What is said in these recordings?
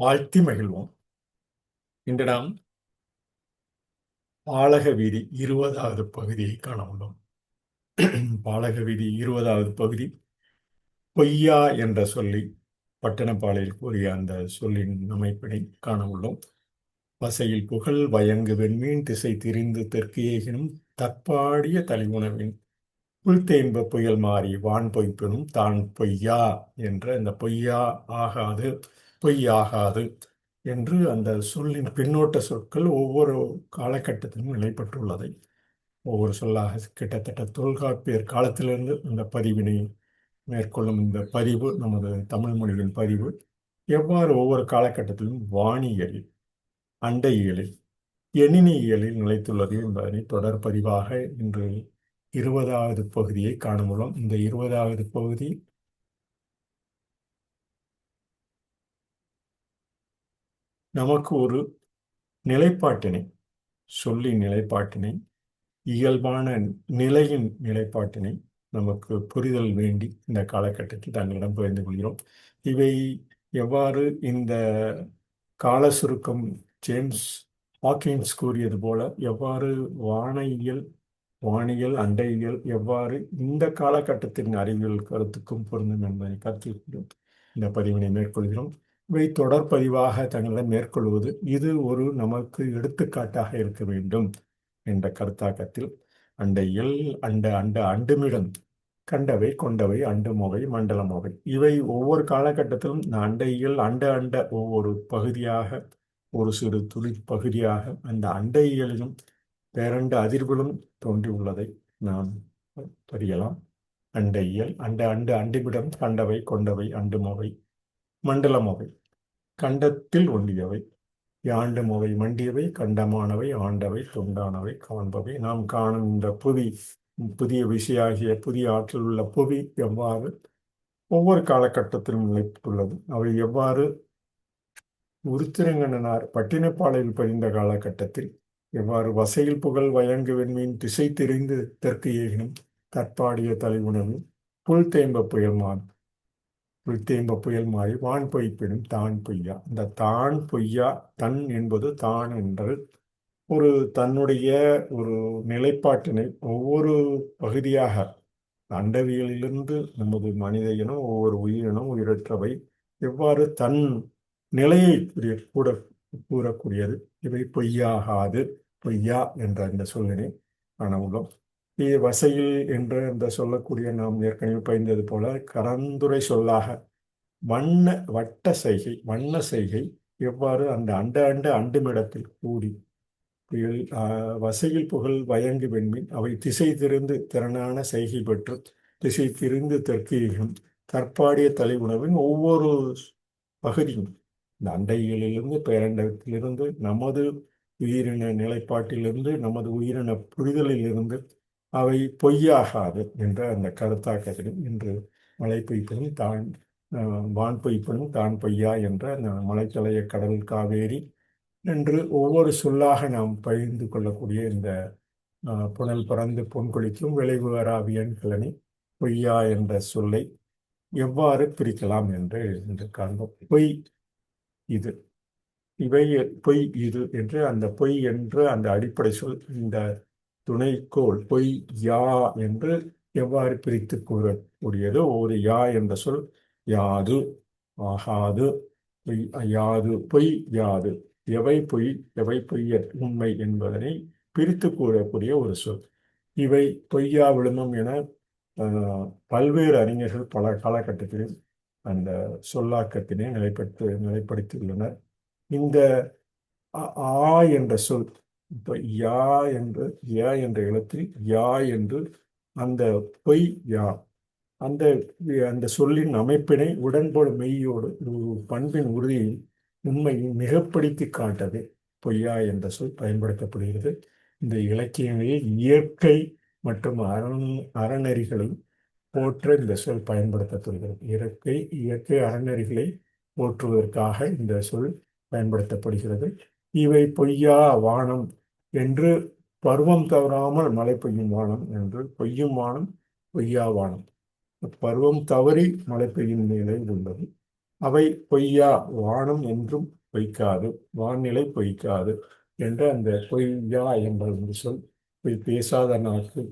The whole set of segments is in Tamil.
வாழ்த்தி மகிழ்வோம். இன்று நாம் பாலக வீதி 20வது பகுதியை காண உள்ளோம். பாலக வீதி 20வது பகுதி பொய்யா என்ற சொல்லி பட்டணப்பாளையில் கூறிய அந்த சொல்லின் அமைப்பினை காண உள்ளோம். பசையில் புகழ் வயங்கு வெண்மீன் திசை திரிந்து தெற்கு ஏகினும் தற்பாடிய தலைமுனவின் புல்தேன்ப புயல் மாறி வான் பொய்ப்பினும் தான் பொய்யா என்ற இந்த பொய்யா ஆகாது பொய்யாகாது என்று அந்த சொல்லின் பின்னோட்ட சொற்கள் ஒவ்வொரு காலகட்டத்திலும் நிலைப்பட்டுள்ளதை ஒவ்வொரு சொல்லாக கிட்டத்தட்ட தொல்காப்பியர் காலத்திலிருந்து இந்த பதிவினை மேற்கொள்ளும் இந்த பதிவு நமது தமிழ் மொழியின் பதிவு எவ்வாறு ஒவ்வொரு காலகட்டத்திலும் வானியலில் அண்டையியலில் எண்ணினியலில் நிலைத்துள்ளது என்பதனை தொடர் பதிவாக இன்று 20வது பகுதியை காண மூலம் இந்த 20வது பகுதி நமக்கு ஒரு நிலைப்பாட்டினை சொல்லின் நிலைப்பாட்டினை இயல்பான நிலையின் நிலைப்பாட்டினை நமக்கு புரிதல் வேண்டி இந்த காலகட்டத்தில் தங்களிடம் பகிர்ந்து கொள்கிறோம். இவை எவ்வாறு இந்த கால சுருக்கம் ஜேம்ஸ் ஹாக்கின்ஸ் கூறியது போல எவ்வாறு வானியல் அண்டையியல் எவ்வாறு இந்த காலகட்டத்தின் அறிவியல் கருத்துக்கும் பொருந்தும் என்பதை கருத்தில் கொண்டு இந்த பதிவினை மேற்கொள்கிறோம். இவை தொடர் பதிவாக தங்களிடம் மேற்கொள்வது இது ஒரு நமக்கு எடுத்துக்காட்டாக இருக்க வேண்டும் என்ற கருத்தாக்கத்தில் அண்டையில் அண்டுமிடம் கண்டவை கொண்டவை அண்டுமொவை மண்டலமொவை இவை ஒவ்வொரு காலகட்டத்திலும் இந்த அண்டையில் ஒவ்வொரு பகுதியாக ஒரு சிறு துளி பகுதியாக அந்த அண்டையியலிலும் பேரண்ட அதிர்விலும் தோன்றியுள்ளதை நாம் அறியலாம். அண்டையியல் அண்டுமிடம் கண்டவை கொண்டவை அண்டுமொவை மண்டலமொவை கண்டத்தில் ஒன்றியவை யாண்டுமொவை மண்டியவை கண்டமானவை ஆண்டவை தொண்டானவை காண்பவை. நாம் காணும் இந்த புதிய விசையாகிய புதிய ஆற்றல் உள்ள புவி எவ்வாறு ஒவ்வொரு காலகட்டத்திலும் நிலைத்துள்ளது, அவை எவ்வாறு உருத்திரங்கண்ணனார் பட்டினப்பாளையில் பதிந்த காலகட்டத்தில் எவ்வாறு வசையில் புகழ் வயங்கு வெண்மீன் திசை தெரிந்து தெற்கு ஏகினும் தற்பாடிய தலைவுணவு புல்தேம்ப புயல் மாறி வான் பொய்ப்பினும் தான் பொய்யா. இந்த தான் பொய்யா, தன் என்பது தான் என்று ஒரு தன்னுடைய ஒரு நிலைப்பாட்டினை ஒவ்வொரு பகுதியாக அண்டவியலிலிருந்து நமது மனித இனம் ஒவ்வொரு உயிரினம் உயிரற்றவை எவ்வாறு தன் நிலையை கூறக்கூடியது. இவை பொய்யாகாது பொய்யா என்ற இந்த சொல்லினை காண உள்ளோம். வசையில் என்று இந்த சொல்லக்கூடிய நாம் ஏற்கனவே பயந்தது போல கரந்துரை சொல்லாக வட்ட செய்கை எவ்வாறு அந்த அண்டுமிடத்தில் கூடி வசையில் புகழ் வயங்கு வெண்மீன் அவை திசை திரிந்து திறனான செய்கை பெற்று திசை திரிந்து தெற்கியும் தற்பாடிய தலை உணவின் ஒவ்வொரு பகுதியும் இந்த அண்டையிலிருந்து பேரண்டத்திலிருந்து நமது உயிரின நிலைப்பாட்டிலிருந்து நமது உயிரின புரிதலிலிருந்து அவை பொய்யாகாது என்ற அந்த கருத்தாக்கத்திலும் இன்று மழை பொய்ப்பனும் தான் வான் பொய்ப்பனும் தான் பொய்யா என்ற அந்த மலைத்தலைய கடல் காவேரி என்று ஒவ்வொரு சொல்லாக நாம் பகிர்ந்து கொள்ளக்கூடிய இந்த புனல் பறந்து பொன் கொளிக்கும் விளைவு அராவியன் கிளனி பொய்யா என்ற சொல்லை எவ்வாறு பிரிக்கலாம் என்று காண்போம். இது இவை பொய் இது என்று அந்த பொய் என்று அந்த அடிப்படை சொல் இந்த துணைக்கோள் பொய் யா என்று எவ்வாறு பிரித்து கூறக்கூடியது. ஒரு யா என்ற சொல் யாது ஆகாது யாது பொய் யாது எவை பொய் எவை பொய்யர் உண்மை என்பதனை பிரித்து கூறக்கூடிய ஒரு சொல். இவை பொய்யா விழுமம் என பல்வேறு அறிஞர்கள் பல காலகட்டத்திலும் அந்த சொல்லாக்கத்தினை நிலைப்படுத்தியுள்ளனர். இந்த ஆ என்ற சொல் இப்போ யா என்ற எழுத்தில் யா என்று அந்த பொய் யா அந்த அந்த சொல்லின் அமைப்பினை உடன்போடு மெய்யோடு பண்பின் உறுதியை உண்மையை மிகப்படுத்தி காட்டவே பொய்யா என்ற சொல் பயன்படுத்தப்படுகிறது. இந்த இலக்கியங்களில் இயற்கை மற்றும் அறநெறிகளை போற்ற இந்த சொல் பயன்படுத்தப்படுகிறது. இயற்கை அறநெறிகளை போற்றுவதற்காக இந்த சொல் பயன்படுத்தப்படுகிறது. இவை பொய்யா வானம் என்று பருவம் தவறாமல் மழை பெய்யும் வானம் என்று பொய்யும் வானம் பொய்யா வானம் பருவம் தவறி மழை பெய்யும் நிலை உள்ளது. அவை பொய்யா, வானம் என்றும் பொய்க்காது, வானிலை பொய்க்காது என்ற அந்த பொய்யா என்ற சொல், பொய் பேசாத நாக்கு,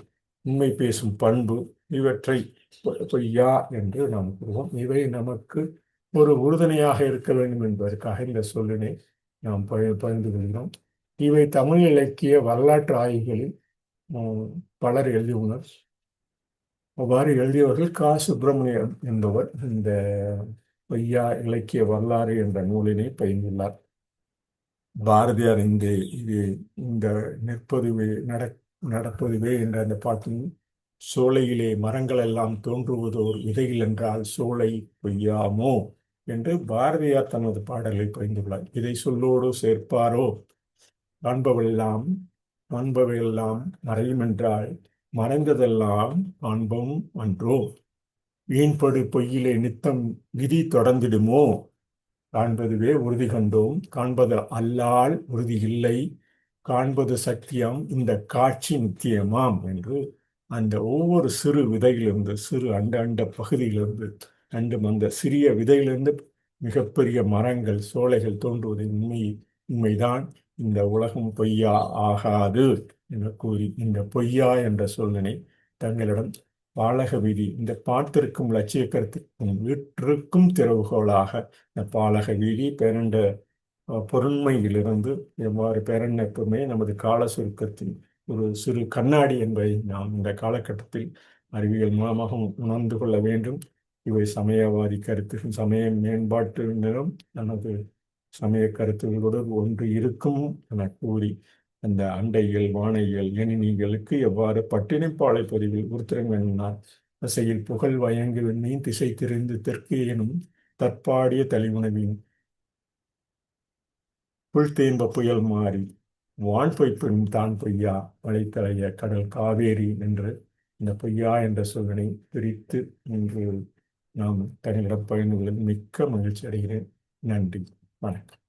உண்மை பேசும் பண்பு, இவற்றை பொய்யா என்று நாம் கூறுவோம். இவை நமக்கு ஒரு உறுதுணையாக இருக்க வேண்டும் என்பதற்காக இந்த சொல்லினை நாம் பகிர்ந்து கொள்கிறோம். இவை தமிழ் இலக்கிய வரலாற்று ஆய்வுகளில் பலர் எழுதியுள்ளனர். அவ்வாறு எழுதியவர்கள் கா. சுப்பிரமணியம் என்பவர் இந்த பொய்யா இலக்கிய வரலாறு என்ற நூலினை பயின்றுள்ளார். பாரதியார் இது இந்த நெற்பதுவே நடப்பதுவே என்ற அந்த பாட்டின், சோலையிலே மரங்கள் எல்லாம் தோன்றுவதோர் விதைகள் என்றால் சோலை பொய்யாமோ என்று பாரதியார் தனது பாடலில் பயின்றுள்ளார். இதை சொல்லோடு சேர்ப்பாரோ, காண்பவெல்லாம் காண்பவையெல்லாம் மறையும் என்றால் மறைந்ததெல்லாம் காண்போம் அன்றோ, வீண்படு பொய்யிலே நித்தம் விதி தொடர்ந்திடுமோ, காண்பதுவே உறுதி கண்டோம் காண்பது அல்லால் உறுதி இல்லை, காண்பது சத்தியம் இந்த காட்சி நித்தியமாம் என்று அந்த ஒவ்வொரு சிறு விதையிலிருந்து, சிறு அண்ட அண்ட பகுதியிலிருந்து, அந்த சிறிய விதையிலிருந்து மிகப்பெரிய மரங்கள், சோலைகள் தோன்றுவது உண்மைதான். இந்த உலகம் பொய்யா ஆகாது என கூறி இந்த பொய்யா என்ற சொல்லினை தங்களிடம் பாலக விதி, இந்த பாட்டிற்கும் இலட்சிய கருத்துக்கும் வீட்டிற்கும் திறவுகோலாக இந்த பாலக விதி பேரண்ட பொருண்மையிலிருந்து எவ்வாறு பேரண்டப்புமே நமது கால சுருக்கத்தின் ஒரு சிறு கண்ணாடி என்பதை நாம் இந்த காலகட்டத்தில் அறிவியல் மூலமாக உணர்ந்து கொள்ள வேண்டும். இவை சமயவாதி கருத்துகள், சமய மேம்பாட்டினரும் நமது சமய கருத்துகளோடு ஒன்று இருக்கும் என கூறி, அந்த அண்டைகள், வானைகள், எண்ணிகளுக்கு எவ்வாறு பட்டினிப்பாலை பதிவில் உருத்திரன் வேண்டினார், திசையில் புகழ் வயங்கு வெண்ணீன் திசை திரிந்து தெற்கு எனும் தற்பாடிய தலிவுணவின் புல் தேம்ப புயல் மாறி வான் பொய்ப்பின் தான் பொய்யா மலைத்தலைய கடல் காவேரி என்று இந்த பொய்யா என்ற சொல்லினை பிரித்து இன்று நாம் தனியிடம் பயணிகளில் மிக்க மகிழ்ச்சி அடைகிறேன். நன்றி, வணக்கம்.